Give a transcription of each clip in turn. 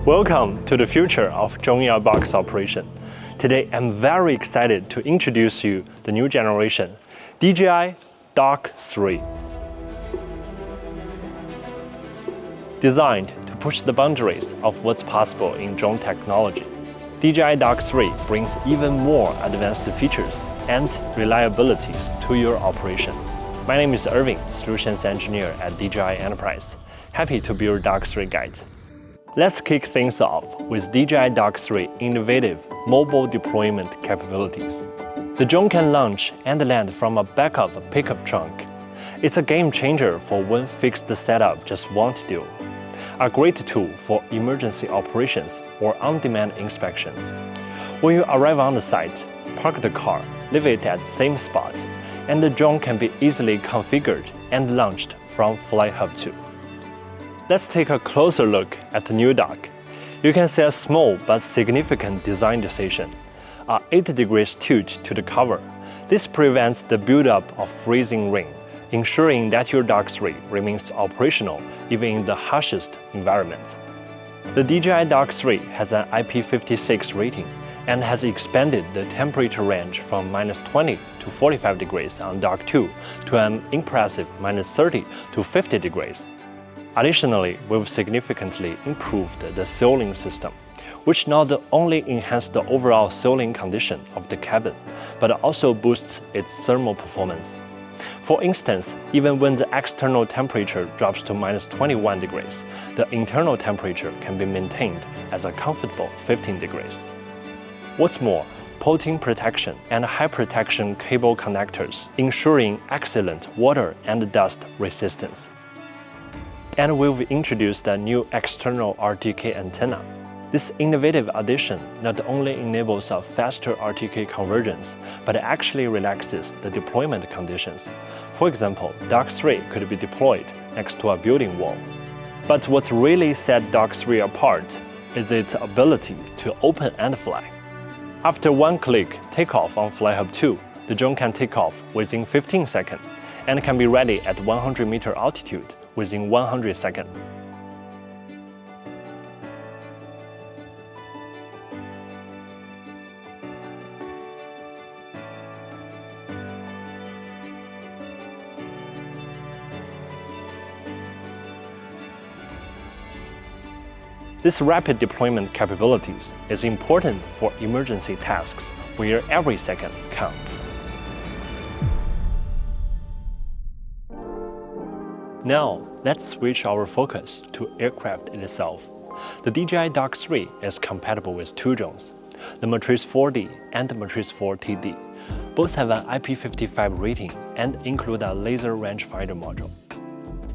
Welcome to the future of drone box operation. Today I'm very excited to introduce you the new generation, DJI Dock 3. Designed to push the boundaries of what's possible in drone technology, DJI Dock 3 brings even more advanced features and reliabilities to your operation. My name is Irving, Solutions Engineer at DJI Enterprise. Happy to be your Dock 3 guide. Let's kick things off with DJI Dock 3 innovative mobile deployment capabilities. The drone can launch and land from a backup pickup trunk. It's a game changer for when fixed setup just won't do. A great tool for emergency operations or on-demand inspections. When you arrive on the site, park the car, leave it at the same spot, and the drone can be easily configured and launched from FlightHub 2. Let's take a closer look at the new dock. You can see a small but significant design decision, a 8 degrees tilt to the cover. This prevents the buildup of freezing rain, ensuring that your Dock 3 remains operational even in the harshest environments. The DJI Dock 3 has an IP56 rating and has expanded the temperature range from -20 to 45 degrees on Dock 2 to an impressive -30 to 50 degrees. Additionally, we've significantly improved the sealing system, which not only enhances the overall sealing condition of the cabin, but also boosts its thermal performance. For instance, even when the external temperature drops to -21 degrees, the internal temperature can be maintained as a comfortable 15 degrees. What's more, potting protection and high protection cable connectors, ensuring excellent water and dust resistance. And we've introduced a new external RTK antenna. This innovative addition not only enables a faster RTK convergence, but actually relaxes the deployment conditions. For example, Dock 3 could be deployed next to a building wall. But what really set Dock 3 apart is its ability to open and fly. After one-click takeoff on FlightHub 2, the drone can take off within 15 seconds and can be ready at 100-meter altitude within 100 seconds. This rapid deployment capabilities is important for emergency tasks where every second counts. Now, let's switch our focus to aircraft itself. The DJI Dock 3 is compatible with two drones, the Matrice 4D and the Matrice 4TD. Both have an IP55 rating and include a laser rangefinder module.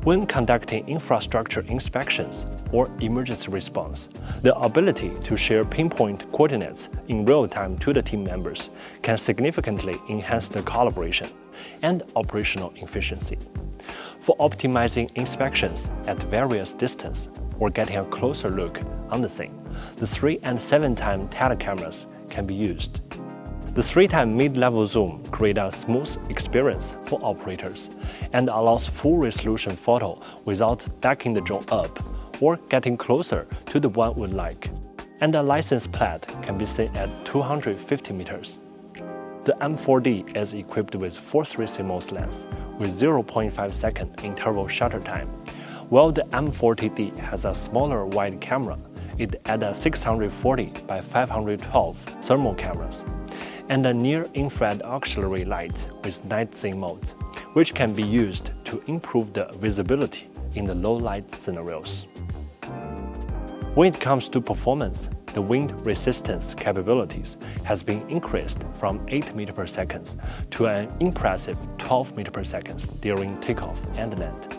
When conducting infrastructure inspections or emergency response, the ability to share pinpoint coordinates in real time to the team members can significantly enhance the collaboration and operational efficiency. For optimizing inspections at various distances or getting a closer look on the scene, the 3 and 7x telecameras can be used. The 3x mid-level zoom creates a smooth experience for operators and allows full resolution photo without backing the drone up or getting closer to the one we like. And the license plate can be seen at 250 meters. The M4D is equipped with 4:3 CMOS lens with 0.5 second interval shutter time, while the M40D has a smaller wide camera. It adds a 640 by 512 thermal cameras and a near-infrared auxiliary light with night scene mode, which can be used to improve the visibility in the low-light scenarios. When it comes to performance, the wind resistance capabilities has been increased from 8 meters per second to an impressive 12 meters per second during takeoff and land.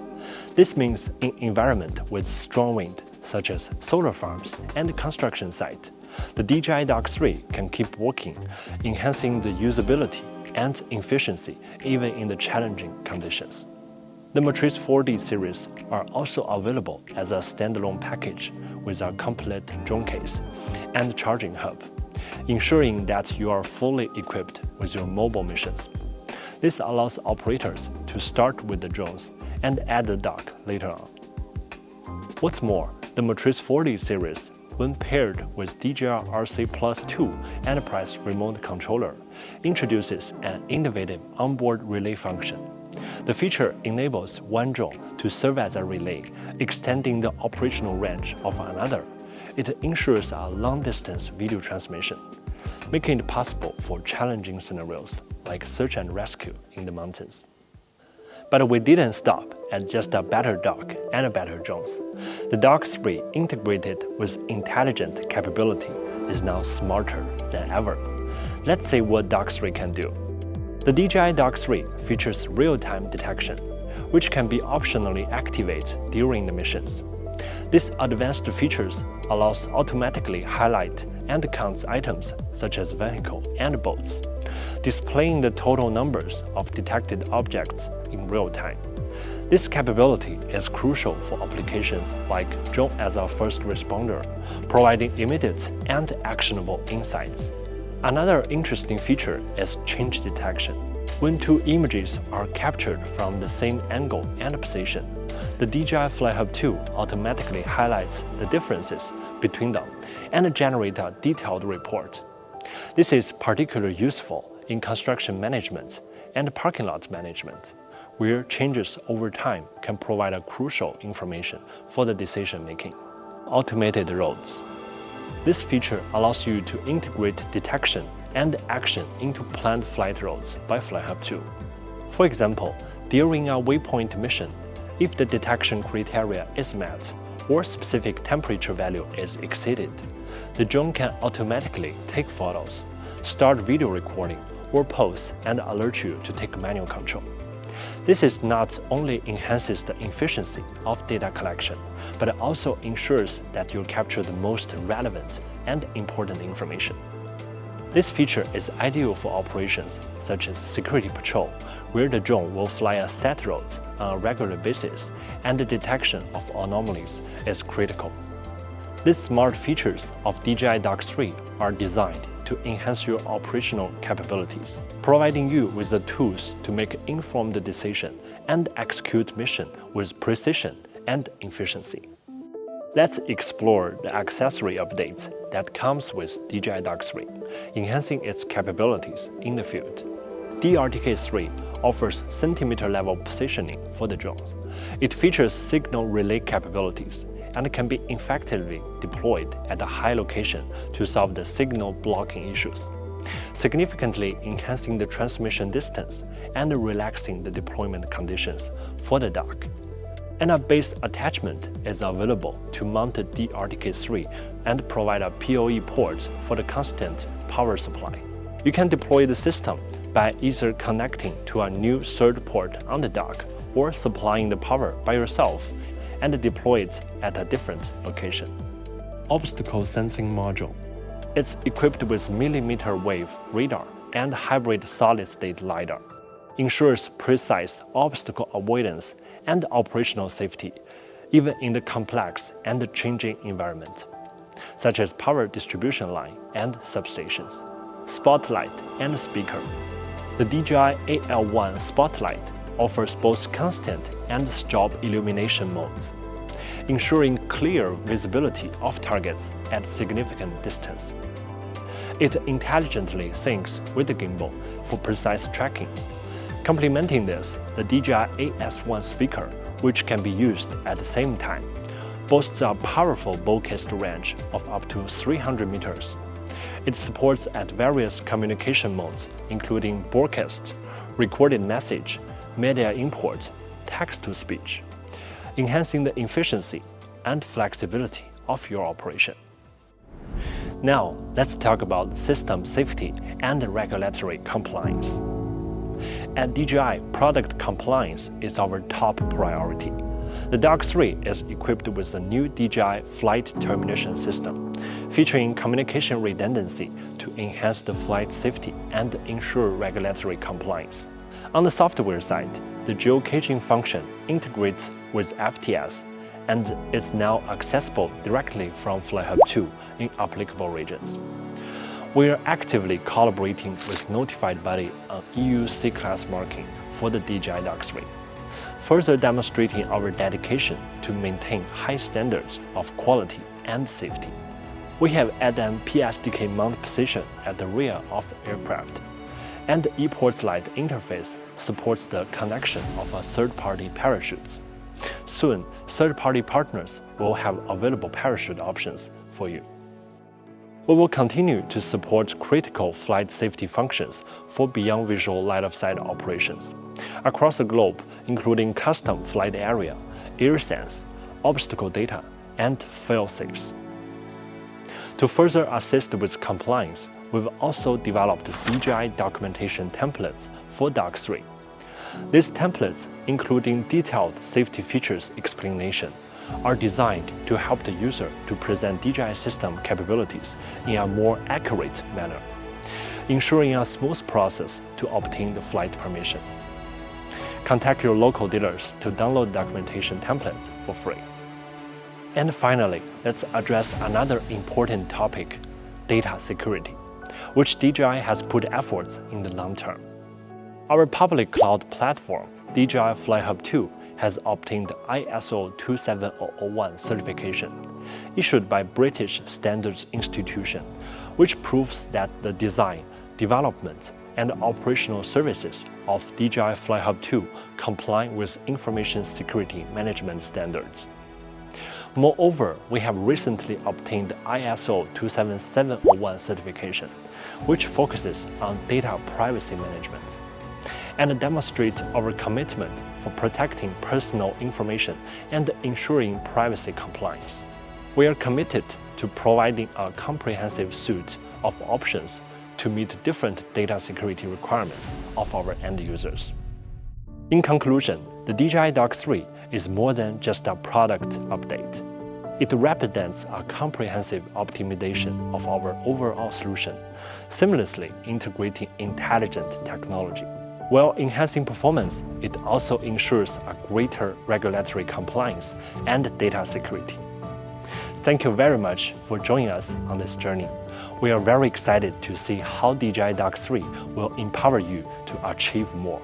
This means in environment with strong wind, such as solar farms and construction site, the DJI Dock 3 can keep working, enhancing the usability and efficiency even in the challenging conditions. The Matrice 4D series are also available as a standalone package with a complete drone case and charging hub, ensuring that you are fully equipped with your mobile missions. This allows operators to start with the drones and add the dock later on. What's more, the Matrice 4D series when paired with DJI RC Plus 2 Enterprise Remote Controller, introduces an innovative onboard relay function. The feature enables one drone to serve as a relay, extending the operational range of another. It ensures a long-distance video transmission, making it possible for challenging scenarios like search and rescue in the mountains. But we didn't stop at just a better dock and better drones. The Dock 3, integrated with intelligent capability, is now smarter than ever. Let's see what Dock 3 can do. The DJI Dock 3 features real-time detection, which can be optionally activated during the missions. This advanced features allows automatically highlight and count items such as vehicle and boats, displaying the total numbers of detected objects in real time. This capability is crucial for applications like drone as a first responder, providing immediate and actionable insights. Another interesting feature is change detection. When two images are captured from the same angle and position, the DJI FlightHub 2 automatically highlights the differences between them and generates a detailed report. This is particularly useful in construction management and parking lot management, where changes over time can provide a crucial information for the decision-making. Automated roads. This feature allows you to integrate detection and action into planned flight routes by FlightHub 2. For example, during a waypoint mission, if the detection criteria is met or specific temperature value is exceeded, the drone can automatically take photos, start video recording, or pause and alert you to take manual control. This is not only enhances the efficiency of data collection, but it also ensures that you capture the most relevant and important information. This feature is ideal for operations such as security patrol, where the drone will fly a set routes on a regular basis and the detection of anomalies is critical. These smart features of DJI Dock 3 are designed to enhance your operational capabilities, providing you with the tools to make informed decisions and execute mission with precision and efficiency. Let's explore the accessory updates that comes with DJI Dock 3, enhancing its capabilities in the field. D-RTK 3 offers centimeter-level positioning for the drones. It features signal relay capabilities and can be effectively deployed at a high location to solve the signal blocking issues, significantly enhancing the transmission distance and relaxing the deployment conditions for the dock. And a base attachment is available to mount the D-RTK 3 and provide a PoE port for the constant power supply. You can deploy the system by either connecting to a new third port on the dock or supplying the power by yourself and deploy it at a different location. Obstacle Sensing Module. It's equipped with millimeter wave radar and hybrid solid-state LiDAR. Ensures precise obstacle avoidance and operational safety, even in the complex and changing environment, such as power distribution line and substations. Spotlight and speaker. The DJI AL1 Spotlight offers both constant and strobe illumination modes, ensuring clear visibility of targets at significant distance. It intelligently syncs with the gimbal for precise tracking. Complementing this, the DJI AS1 speaker, which can be used at the same time, boasts a powerful broadcast range of up to 300 meters. It supports at various communication modes, including broadcast, recorded message, media import, text-to-speech, enhancing the efficiency and flexibility of your operation. Now, let's talk about system safety and regulatory compliance. At DJI, product compliance is our top priority. The Dock 3 is equipped with the new DJI Flight Termination System, featuring communication redundancy to enhance the flight safety and ensure regulatory compliance. On the software side, the geocaching function integrates with FTS and is now accessible directly from FlightHub 2 in applicable regions. We are actively collaborating with notified body on EU C-Class marking for the DJI Dock 3, further demonstrating our dedication to maintain high standards of quality and safety. We have added an PSDK mount position at the rear of aircraft, and the ePort Lite interface supports the connection of a third-party parachutes. Soon, third-party partners will have available parachute options for you. We will continue to support critical flight safety functions for beyond visual line-of-sight operations across the globe, including custom flight area, AirSense, obstacle data, and fail-safes. To further assist with compliance, we've also developed DJI documentation templates for Dock 3. These templates, including detailed safety features explanation, are designed to help the user to present DJI system capabilities in a more accurate manner, ensuring a smooth process to obtain the flight permissions. Contact your local dealers to download documentation templates for free. And finally, let's address another important topic, data security, which DJI has put efforts in the long term. Our public cloud platform, DJI FlightHub 2, has obtained ISO 27001 certification, issued by British Standards Institution, which proves that the design, development, and operational services of DJI FlightHub 2 comply with information security management standards. Moreover, we have recently obtained ISO 27701 certification, which focuses on data privacy management, and demonstrates our commitment for protecting personal information and ensuring privacy compliance. We are committed to providing a comprehensive suite of options to meet different data security requirements of our end users. In conclusion, the DJI Dock 3 is more than just a product update. It represents a comprehensive optimization of our overall solution, seamlessly integrating intelligent technology. While enhancing performance, it also ensures a greater regulatory compliance and data security. Thank you very much for joining us on this journey. We are very excited to see how DJI Dock 3 will empower you to achieve more.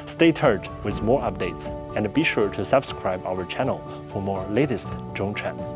Stay tuned with more updates and be sure to subscribe our channel for more latest drone trends.